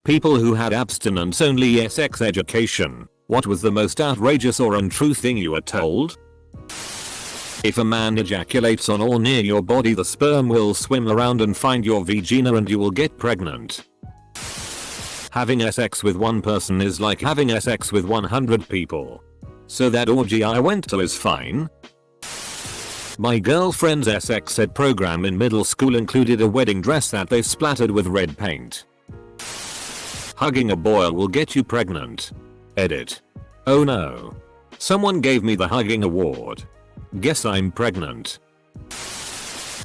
people who had abstinence-only sex education, what was the most outrageous or untrue thing you were told? If a man ejaculates on or near your body, the sperm will swim around and find your vagina and you will get pregnant. Having sex with one person is like having sex with 100 people. So that orgy I went to is fine? My girlfriend's sex ed program in middle school included a wedding dress that they splattered with red paint. Hugging a boy will get you pregnant. Edit. Oh no. Someone gave me the hugging award. Guess I'm pregnant.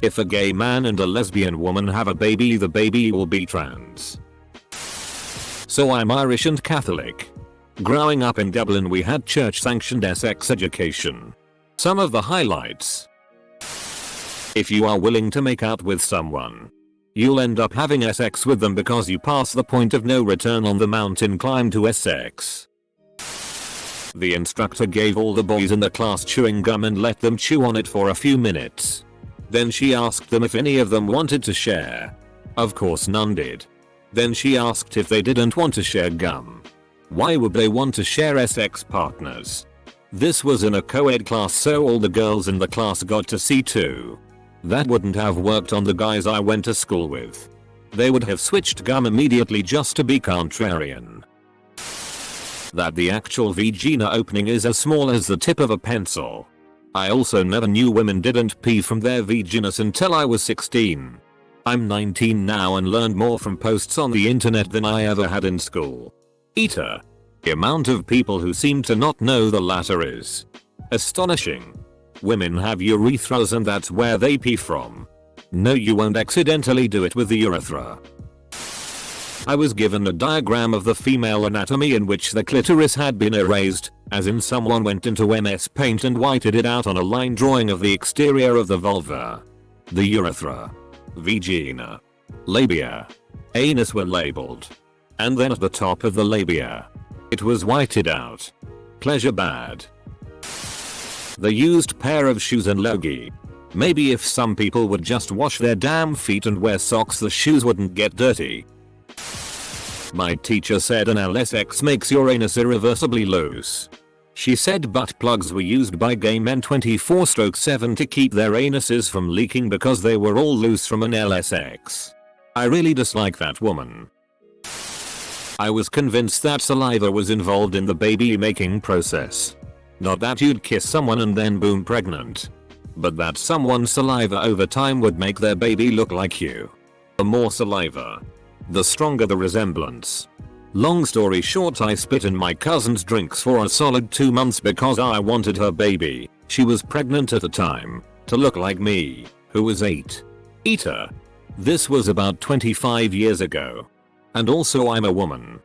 If a gay man and a lesbian woman have a baby, the baby will be trans. So I'm Irish and Catholic. Growing up in Dublin, we had church-sanctioned sex education. Some of the highlights. If you are willing to make out with someone, you'll end up having sex with them because you pass the point of no return on the mountain climb to sex. The instructor gave all the boys in the class chewing gum and let them chew on it for a few minutes. Then she asked them if any of them wanted to share. Of course none did. Then she asked if they didn't want to share gum. Why would they want to share sex partners? This was in a co-ed class, so all the girls in the class got to see too. That wouldn't have worked on the guys I went to school with. They would have switched gum immediately just to be contrarian. That the actual vagina opening is as small as the tip of a pencil. I also never knew women didn't pee from their vaginas until I was 16. I'm 19 now and learned more from posts on the internet than I ever had in school. Eater. The amount of people who seem to not know the latter is astonishing. Women have urethras and that's where they pee from. No, you won't accidentally do it with the urethra. I was given a diagram of the female anatomy in which the clitoris had been erased, as in someone went into MS Paint and whited it out on a line drawing of the exterior of the vulva. The urethra, vagina, labia, anus were labeled. And then at the top of the labia, it was whited out. Pleasure bad. The used pair of shoes and logie. Maybe if some people would just wash their damn feet and wear socks, the shoes wouldn't get dirty. My teacher said an LSX makes your anus irreversibly loose. She said butt plugs were used by gay men 24/7 to keep their anuses from leaking because they were all loose from an LSX. I really dislike that woman. I was convinced that saliva was involved in the baby making process. Not that you'd kiss someone and then boom pregnant. But that someone's saliva over time would make their baby look like you. The more saliva, the stronger the resemblance. Long story short, I spit in my cousin's drinks for a solid 2 months because I wanted her baby, she was pregnant at the time, to look like me, who was 8. Eater. This was about 25 years ago. And also I'm a woman.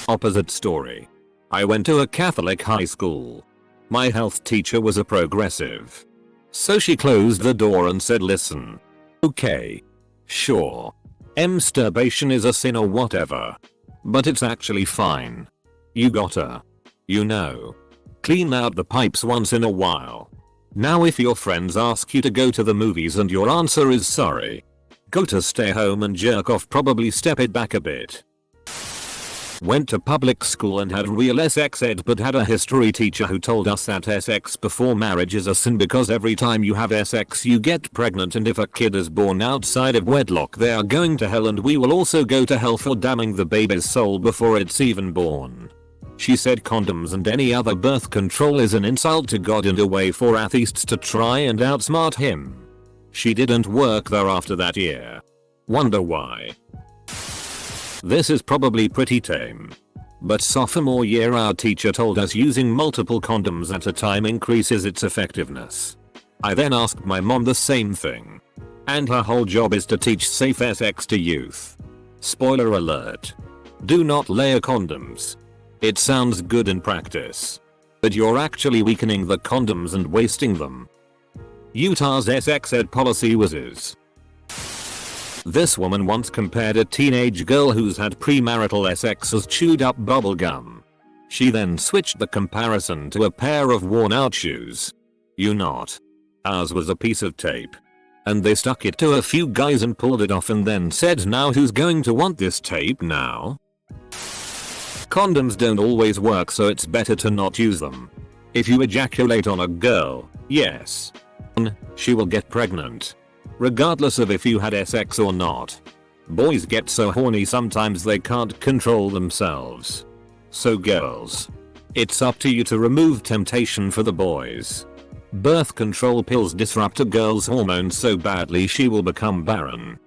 Opposite story. I went to a Catholic high school. My health teacher was a progressive. So she closed the door and said, listen. Okay. Sure. Masturbation is a sin or whatever. But it's actually fine. You gotta, clean out the pipes once in a while. Now if your friends ask you to go to the movies and your answer is sorry, go to stay home and jerk off, probably step it back a bit. Went to public school and had real sex ed, but had a history teacher who told us that sex before marriage is a sin because every time you have sex you get pregnant, and if a kid is born outside of wedlock they are going to hell, and we will also go to hell for damning the baby's soul before it's even born. She said condoms and any other birth control is an insult to God and a way for atheists to try and outsmart him. She didn't work there after that year. Wonder why. This is probably pretty tame. But sophomore year our teacher told us using multiple condoms at a time increases its effectiveness. I then asked my mom the same thing. And her whole job is to teach safe sex to youth. Spoiler alert. Do not layer condoms. It sounds good in practice. But you're actually weakening the condoms and wasting them. Utah's sex ed policy was This woman once compared a teenage girl who's had premarital sex as chewed up bubble gum. She then switched the comparison to a pair of worn out shoes. Ours was a piece of tape. And they stuck it to a few guys and pulled it off and then said, now who's going to want this tape now? Condoms don't always work, so it's better to not use them. If you ejaculate on a girl, yes, she will get pregnant, regardless of if you had sex or not. Boys get so horny sometimes they can't control themselves. So girls, it's up to you to remove temptation for the boys. Birth control pills disrupt a girl's hormones so badly she will become barren.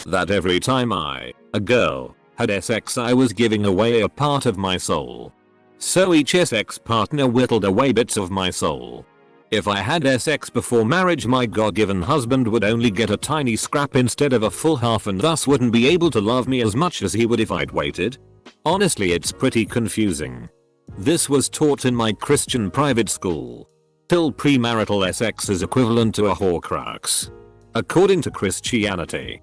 That every time a girl, had sex, I was giving away a part of my soul. So each sex partner whittled away bits of my soul. If I had sex before marriage, my God-given husband would only get a tiny scrap instead of a full half, and thus wouldn't be able to love me as much as he would if I'd waited. Honestly, it's pretty confusing. This was taught in my Christian private school. Till premarital sex is equivalent to a horcrux, according to Christianity.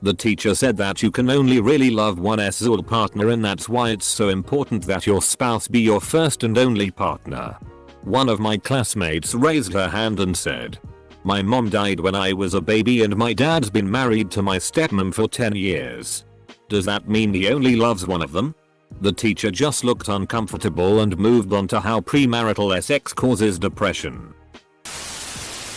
The teacher said that you can only really love one soul partner, and that's why it's so important that your spouse be your first and only partner. One of my classmates raised her hand and said, my mom died when I was a baby and my dad's been married to my stepmom for 10 years. Does that mean he only loves one of them? The teacher just looked uncomfortable and moved on to how premarital sex causes depression.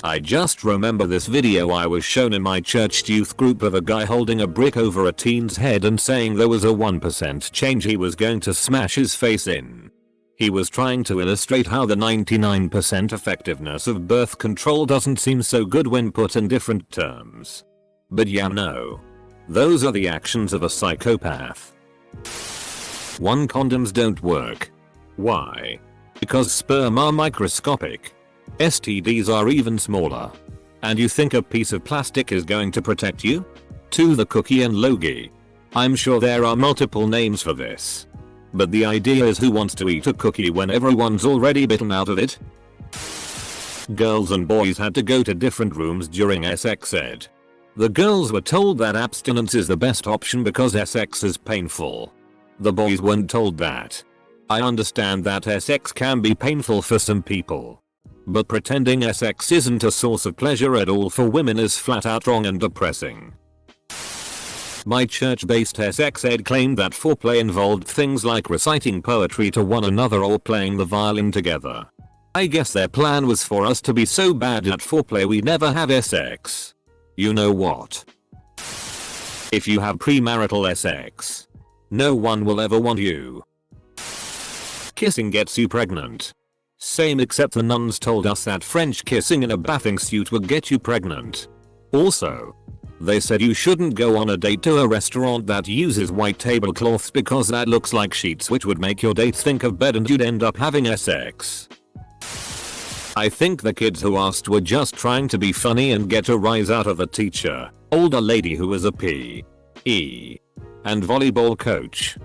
I just remember this video I was shown in my church youth group of a guy holding a brick over a teen's head and saying there was a 1% change he was going to smash his face in. He was trying to illustrate how the 99% effectiveness of birth control doesn't seem so good when put in different terms. But yeah, no. Those are the actions of a psychopath. 1. Condoms don't work. Why? Because sperm are microscopic. STDs are even smaller. And you think a piece of plastic is going to protect you? 2. The cookie and logie. I'm sure there are multiple names for this. But the idea is, who wants to eat a cookie when everyone's already bitten out of it? Girls and boys had to go to different rooms during sex ed. The girls were told that abstinence is the best option because sex is painful. The boys weren't told that. I understand that sex can be painful for some people. But pretending sex isn't a source of pleasure at all for women is flat out wrong and depressing. My church-based sex ed claimed that foreplay involved things like reciting poetry to one another or playing the violin together. I guess their plan was for us to be so bad at foreplay we never have sex. You know what? If you have premarital sex, no one will ever want you. Kissing gets you pregnant. Same, except the nuns told us that French kissing in a bathing suit would get you pregnant. Also, they said you shouldn't go on a date to a restaurant that uses white tablecloths because that looks like sheets, which would make your date think of bed and you'd end up having sex. I think the kids who asked were just trying to be funny and get a rise out of the teacher, older lady who was a PE and volleyball coach.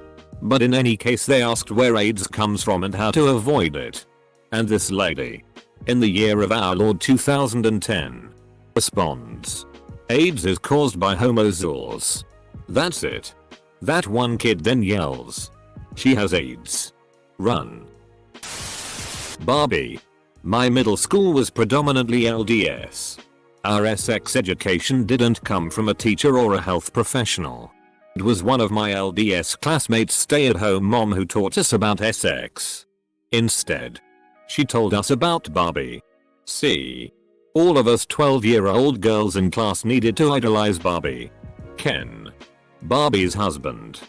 But in any case, they asked where AIDS comes from and how to avoid it. And this lady, in the year of our Lord 2010, responds, AIDS is caused by homozoos. That's it. That one kid then yells, she has AIDS. Run. Barbie. My middle school was predominantly LDS. Our sex education didn't come from a teacher or a health professional. It was one of my LDS classmates' stay-at-home mom who taught us about sex. Instead, she told us about Barbie. See? All of us 12-year-old girls in class needed to idolize Barbie. Ken, Barbie's husband.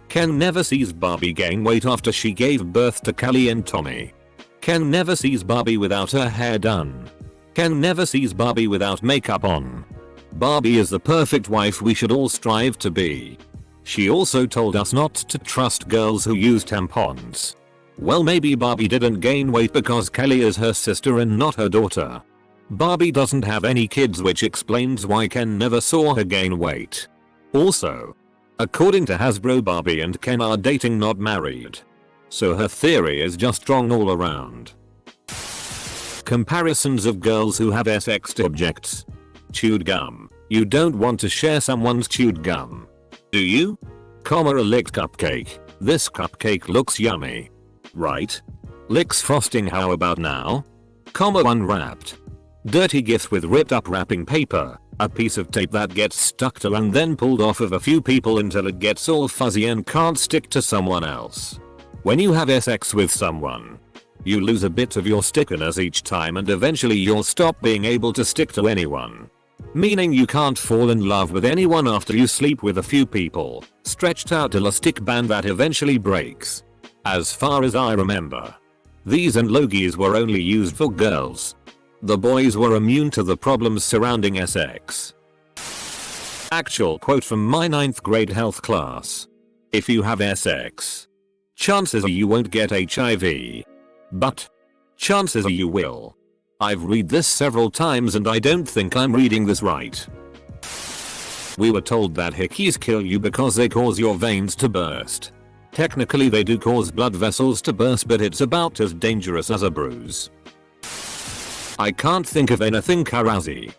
Ken never sees Barbie gain weight after she gave birth to Kelly and Tommy. Ken never sees Barbie without her hair done. Ken never sees Barbie without makeup on. Barbie is the perfect wife we should all strive to be. She also told us not to trust girls who use tampons. Well, maybe Barbie didn't gain weight because Kelly is her sister and not her daughter. Barbie doesn't have any kids, which explains why Ken never saw her gain weight. Also, according to Hasbro, Barbie and Ken are dating, not married. So her theory is just wrong all around. Comparisons of girls who have sex to objects. Chewed gum. You don't want to share someone's chewed gum, do you? A licked cupcake. This cupcake looks yummy. Right? Licks frosting, how about now? Unwrapped. Dirty gift with ripped up wrapping paper, a piece of tape that gets stuck to and then pulled off of a few people until it gets all fuzzy and can't stick to someone else. When you have sex with someone, you lose a bit of your stickiness each time and eventually you'll stop being able to stick to anyone. Meaning you can't fall in love with anyone after you sleep with a few people, stretched out elastic band that eventually breaks. As far as I remember, these and logies were only used for girls. The boys were immune to the problems surrounding sex. Actual quote from my 9th grade health class. If you have sex, chances are you won't get HIV. But chances are you will. I've read this several times and I don't think I'm reading this right. We were told that hickeys kill you because they cause your veins to burst. Technically they do cause blood vessels to burst, but it's about as dangerous as a bruise. I can't think of anything crazy,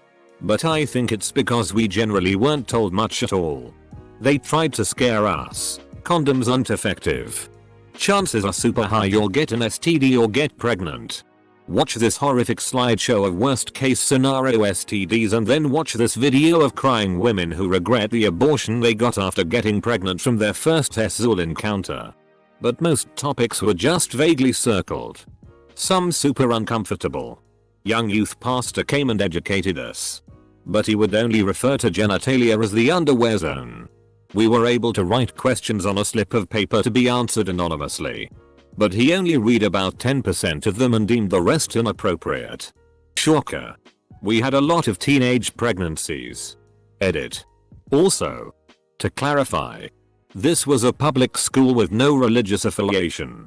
but I think it's because we generally weren't told much at all. They tried to scare us. Condoms aren't effective. Chances are super high you'll get an STD or get pregnant. Watch this horrific slideshow of worst case scenario STDs and then watch this video of crying women who regret the abortion they got after getting pregnant from their first sexual encounter. But most topics were just vaguely circled. Some super uncomfortable. Young youth pastor came and educated us. But he would only refer to genitalia as the underwear zone. We were able to write questions on a slip of paper to be answered anonymously. But he only read about 10% of them and deemed the rest inappropriate. Shocker. We had a lot of teenage pregnancies. Edit. Also, to clarify, this was a public school with no religious affiliation.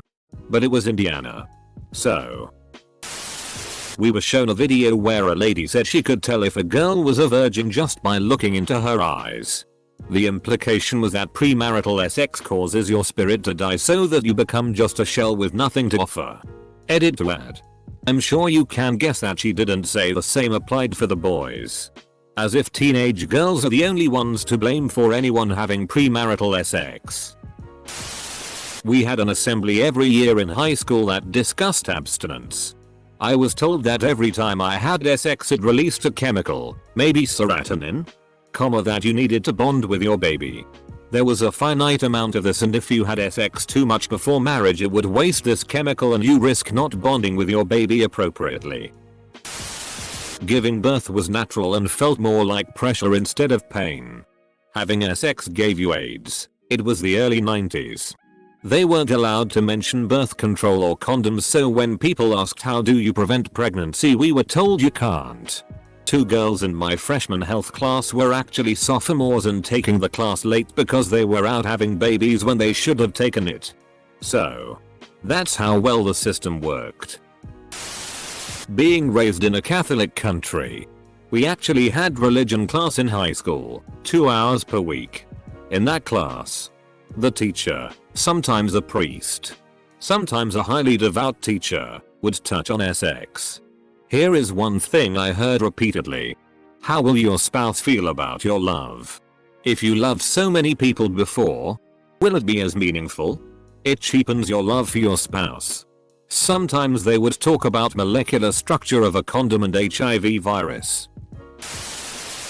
But it was Indiana. So, we were shown a video where a lady said she could tell if a girl was a virgin just by looking into her eyes. The implication was that premarital sex causes your spirit to die so that you become just a shell with nothing to offer. Edit to add. I'm sure you can guess that she didn't say the same applied for the boys. As if teenage girls are the only ones to blame for anyone having premarital sex. We had an assembly every year in high school that discussed abstinence. I was told that every time I had sex it released a chemical, maybe serotonin, that you needed to bond with your baby. There was a finite amount of this and if you had sex too much before marriage it would waste this chemical and you risk not bonding with your baby appropriately. Giving birth was natural and felt more like pressure instead of pain. Having sex gave you AIDS. It was the early 90s. They weren't allowed to mention birth control or condoms, so when people asked how do you prevent pregnancy we were told you can't. 2 girls in my freshman health class were actually sophomores and taking the class late because they were out having babies when they should have taken it. So, that's how well the system worked. Being raised in a Catholic country, we actually had religion class in high school, 2 hours per week. In that class, the teacher, sometimes a priest, sometimes a highly devout teacher, would touch on sex. Here is one thing I heard repeatedly. How will your spouse feel about your love? If you loved so many people before, will it be as meaningful? It cheapens your love for your spouse. Sometimes they would talk about molecular structure of a condom and HIV virus.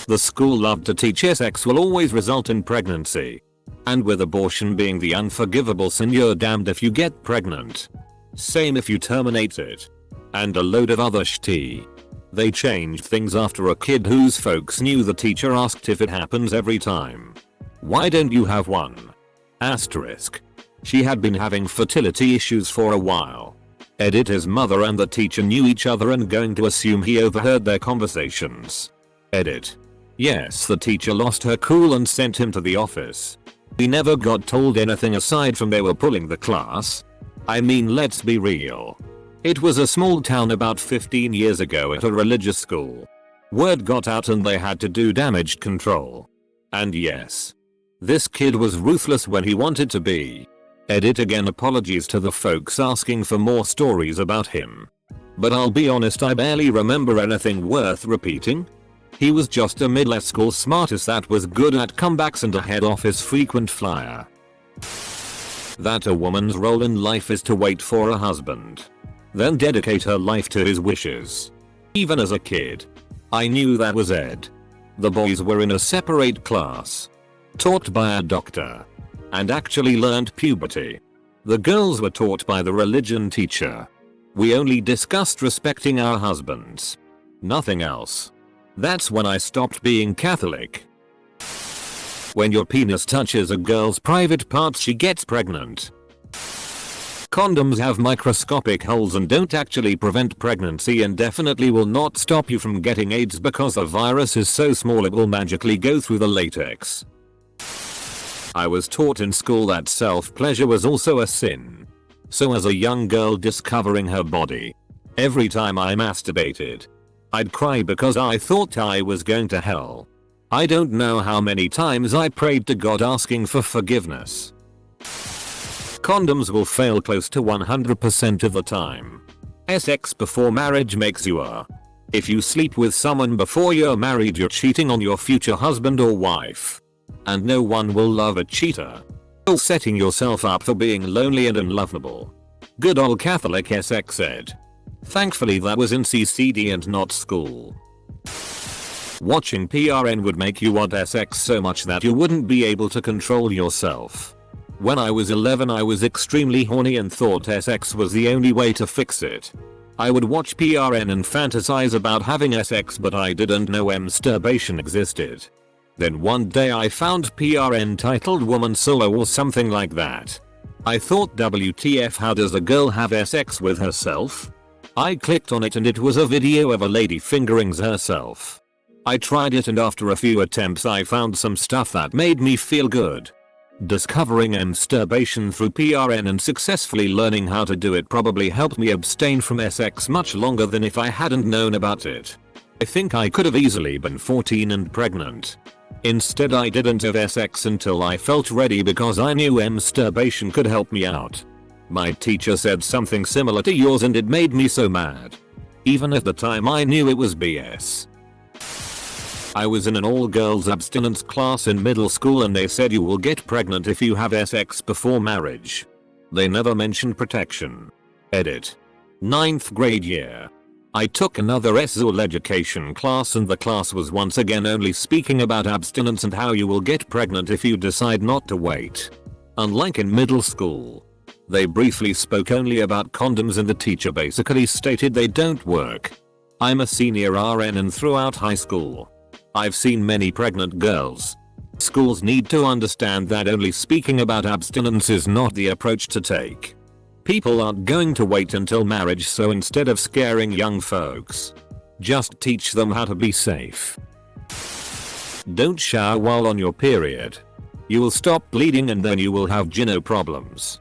The school loved to teach sex will always result in pregnancy. And with abortion being the unforgivable sin, you're damned if you get pregnant. Same if you terminate it. And a load of other shit. They changed things after a kid whose folks knew the teacher asked if it happens every time. Why don't you have one? Asterisk. She had been having fertility issues for a while. Edit. His mother and the teacher knew each other and going to assume he overheard their conversations. Edit. Yes, the teacher lost her cool and sent him to the office. We never got told anything aside from they were pulling the class. I mean, let's be real. It was a small town about 15 years ago at a religious school. Word got out and they had to do damage control. And yes, this kid was ruthless when he wanted to be. Edit. Again, apologies to the folks asking for more stories about him. But I'll be honest, I barely remember anything worth repeating. He was just a middle school smartass that was good at comebacks and a head office frequent flyer. That a woman's role in life is to wait for a husband, then dedicate her life to his wishes. Even as a kid, I knew that was ed. The boys were in a separate class, taught by a doctor, and actually learned puberty. The girls were taught by the religion teacher. We only discussed respecting our husbands. Nothing else. That's when I stopped being Catholic. When your penis touches a girl's private parts, she gets pregnant. Condoms have microscopic holes and don't actually prevent pregnancy, and definitely will not stop you from getting AIDS because the virus is so small it will magically go through the latex. I was taught in school that self-pleasure was also a sin. So as a young girl discovering her body, every time I masturbated, I'd cry because I thought I was going to hell. I don't know how many times I prayed to God asking for forgiveness. Condoms will fail close to 100% of the time. Sex before marriage makes you a. If you sleep with someone before you're married, you're cheating on your future husband or wife. And no one will love a cheater. You're setting yourself up for being lonely and unlovable. Good old Catholic sex ed. Thankfully that was in CCD and not school. Watching PRN would make you want sex so much that you wouldn't be able to control yourself. When I was 11 I was extremely horny and thought sex was the only way to fix it. I would watch PRN and fantasize about having sex, but I didn't know masturbation existed. Then one day I found PRN titled Woman Solo or something like that. I thought, WTF, how does a girl have sex with herself? I clicked on it and it was a video of a lady fingering herself. I tried it and after a few attempts I found some stuff that made me feel good. Discovering masturbation through PRN and successfully learning how to do it probably helped me abstain from sex much longer than if I hadn't known about it. I think I could have easily been 14 and pregnant. Instead I didn't have sex until I felt ready because I knew masturbation could help me out. My teacher said something similar to yours and it made me so mad. Even at the time I knew it was BS. I was in an all-girls abstinence class in middle school and they said you will get pregnant if you have sex before marriage. They never mentioned protection. Edit. 9th grade year. I took another SEL education class and the class was once again only speaking about abstinence and how you will get pregnant if you decide not to wait. Unlike in middle school, they briefly spoke only about condoms and the teacher basically stated they don't work. I'm a senior RN and throughout high school, I've seen many pregnant girls. Schools need to understand that only speaking about abstinence is not the approach to take. People aren't going to wait until marriage, so instead of scaring young folks, just teach them how to be safe. Don't shower while on your period. You will stop bleeding and then you will have gyno problems.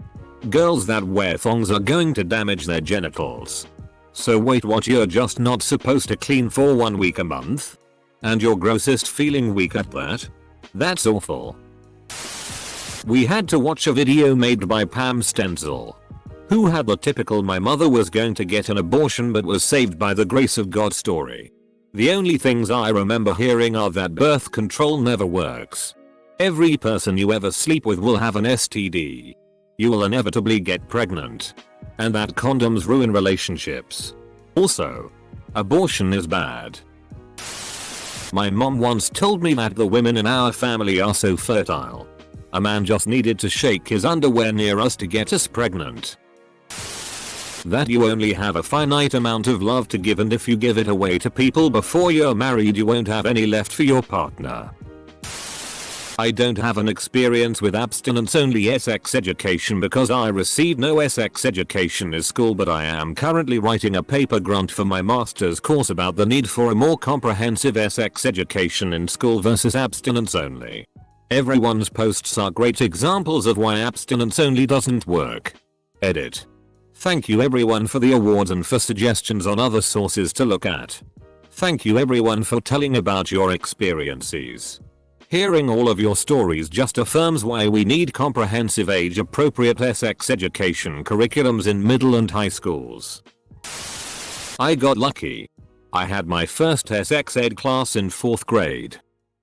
Girls that wear thongs are going to damage their genitals. So wait, what, you're just not supposed to clean for 1 week a month? And your grossest feeling weak at that? That's awful. We had to watch a video made by Pam Stenzel, who had the typical "my mother was going to get an abortion but was saved by the grace of God" story. The only things I remember hearing are that birth control never works. Every person you ever sleep with will have an STD. You will inevitably get pregnant. And that condoms ruin relationships. Also, abortion is bad. My mom once told me that the women in our family are so fertile. A man just needed to shake his underwear near us to get us pregnant. That you only have a finite amount of love to give, and if you give it away to people before you're married you won't have any left for your partner. I don't have an experience with abstinence only sex education because I received no sex education in school, but I am currently writing a paper grant for my master's course about the need for a more comprehensive sex education in school versus abstinence only. Everyone's posts are great examples of why abstinence only doesn't work. Edit. Thank you everyone for the awards and for suggestions on other sources to look at. Thank you everyone for telling about your experiences. Hearing all of your stories just affirms why we need comprehensive age-appropriate sex education curriculums in middle and high schools. I got lucky. I had my first sex ed class in 4th grade.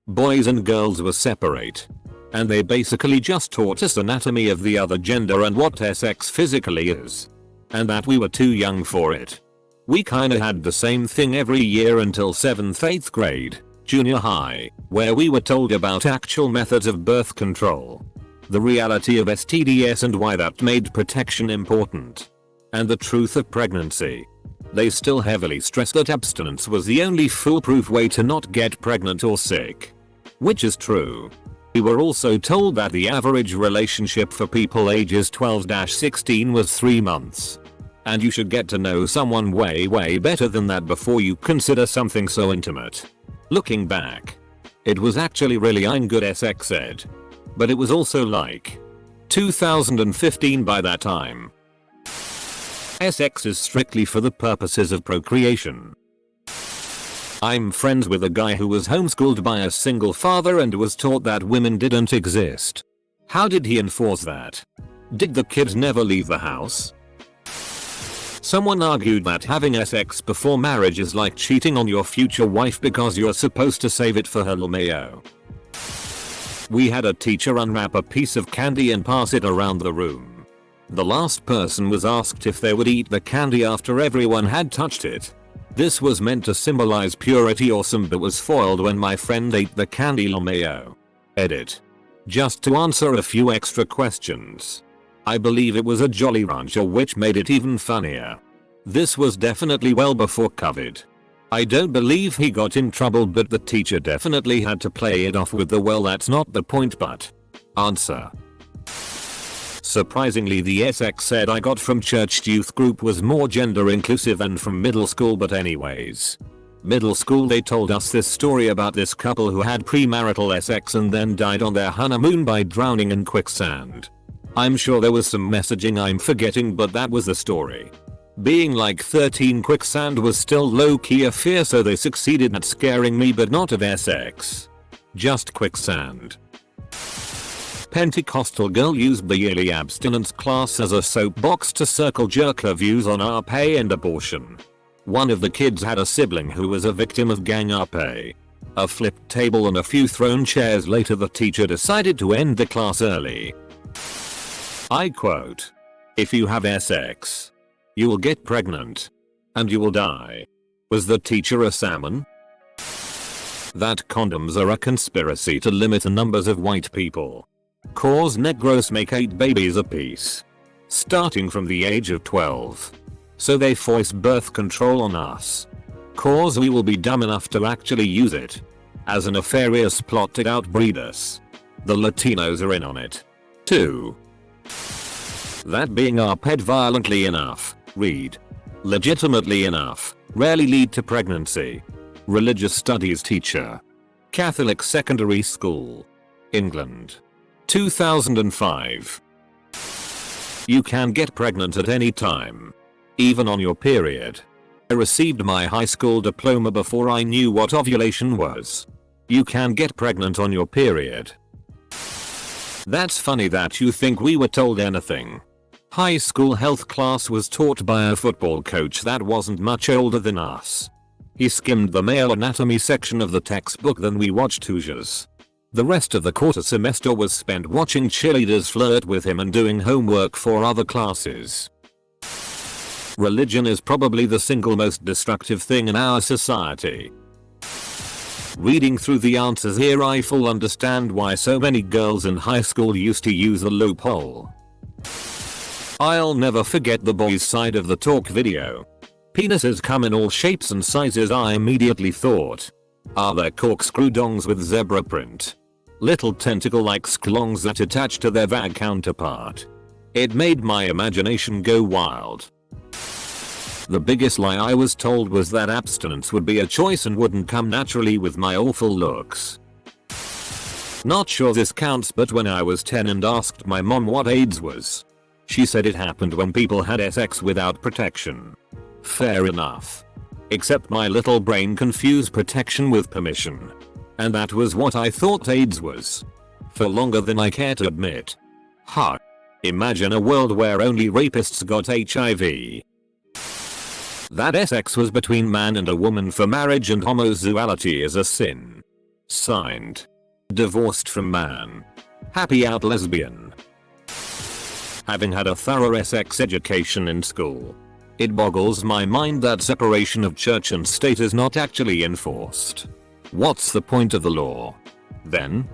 Boys and girls were separate. And they basically just taught us anatomy of the other gender and what sex physically is. And that we were too young for it. We kinda had the same thing every year until 7th 8th grade, junior high, where we were told about actual methods of birth control, the reality of STIs and why that made protection important, and the truth of pregnancy. They still heavily stressed that abstinence was the only foolproof way to not get pregnant or sick. Which is true. We were also told that the average relationship for people ages 12-16 was 3 months. And you should get to know someone way better than that before you consider something so intimate. Looking back, it was actually really good sex ed. But it was also like 2015 by that time. Sex is strictly for the purposes of procreation. I'm friends with a guy who was homeschooled by a single father and was taught that women didn't exist. How did he enforce that? Did the kids never leave the house? Someone argued that having sex before marriage is like cheating on your future wife because you're supposed to save it for her LMAO. We had a teacher unwrap a piece of candy and pass it around the room. The last person was asked if they would eat the candy after everyone had touched it. This was meant to symbolize purity awesome but was foiled when my friend ate the candy LMAO. Edit. Just to answer a few extra questions. I believe it was a Jolly Rancher, which made it even funnier. This was definitely well before COVID. I don't believe he got in trouble, but the teacher definitely had to play it off with the "well, that's not the point but." Answer. Surprisingly, the sex ed I got from church youth group was more gender inclusive than from middle school, but anyways. Middle school, they told us this story about this couple who had premarital sex and then died on their honeymoon by drowning in quicksand. I'm sure there was some messaging I'm forgetting, but that was the story. Being like 13, quicksand was still low-key a fear, so they succeeded at scaring me, but not of sex. Just quicksand. Pentecostal girl used the yearly abstinence class as a soapbox to circle jerk her views on RP and abortion. One of the kids had a sibling who was a victim of gang RP. A flipped table and a few thrown chairs later, the teacher decided to end the class early. I quote, "If you have sex, you will get pregnant. And you will die." Was the teacher a salmon? That condoms are a conspiracy to limit the numbers of white people. Cause Negros make 8 babies apiece. Starting from the age of 12. So they force birth control on us. Cause we will be dumb enough to actually use it. As a nefarious plot to outbreed us. The Latinos are in on it. too. That being arped violently enough, read. Legitimately enough, rarely lead to pregnancy. Religious studies teacher. Catholic secondary school. England. 2005. You can get pregnant at any time. Even on your period. I received my high school diploma before I knew what ovulation was. You can get pregnant on your period. That's funny that you think we were told anything. High school health class was taught by a football coach that wasn't much older than us. He skimmed the male anatomy section of the textbook, then we watched Hoosiers. The rest of the quarter semester was spent watching cheerleaders flirt with him and doing homework for other classes. Religion is probably the single most destructive thing in our society. Reading through the answers here, I full understand why so many girls in high school used to use the loophole. I'll never forget the boys' side of the talk video. Penises come in all shapes and sizes. I immediately thought, are there corkscrew dongs with zebra print? Little tentacle-like sklongs that attach to their vag counterpart. It made my imagination go wild. The biggest lie I was told was that abstinence would be a choice and wouldn't come naturally with my awful looks. Not sure this counts, but when I was 10 and asked my mom what AIDS was, she said it happened when people had sex without protection. Fair enough. Except my little brain confused protection with permission. And that was what I thought AIDS was. For longer than I care to admit. Ha. Imagine a world where only rapists got HIV. That sex was between man and a woman for marriage and homosexuality is a sin. Signed. Divorced from man. Happy out lesbian. Having had a thorough sex education in school, It boggles my mind that separation of church and state is not actually enforced. What's the point of the law then?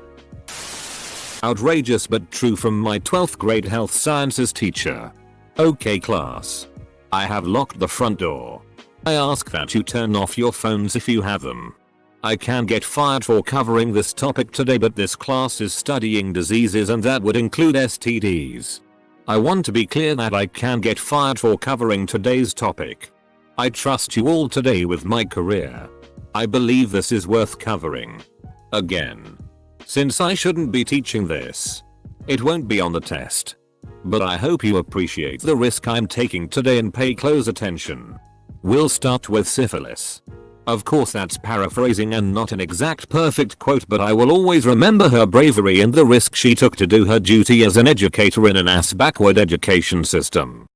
Outrageous but true from my 12th grade health sciences teacher. Okay class. I have locked the front door. I ask that you turn off your phones if you have them. I can get fired for covering this topic today, but this class is studying diseases and that would include STDs. I want to be clear that I can get fired for covering today's topic. I trust you all today with my career. I believe this is worth covering. Again. Since I shouldn't be teaching this, it won't be on the test. But I hope you appreciate the risk I'm taking today and pay close attention. We'll start with syphilis. Of course that's paraphrasing and not an exact perfect quote, but I will always remember her bravery and the risk she took to do her duty as an educator in an ass backward education system.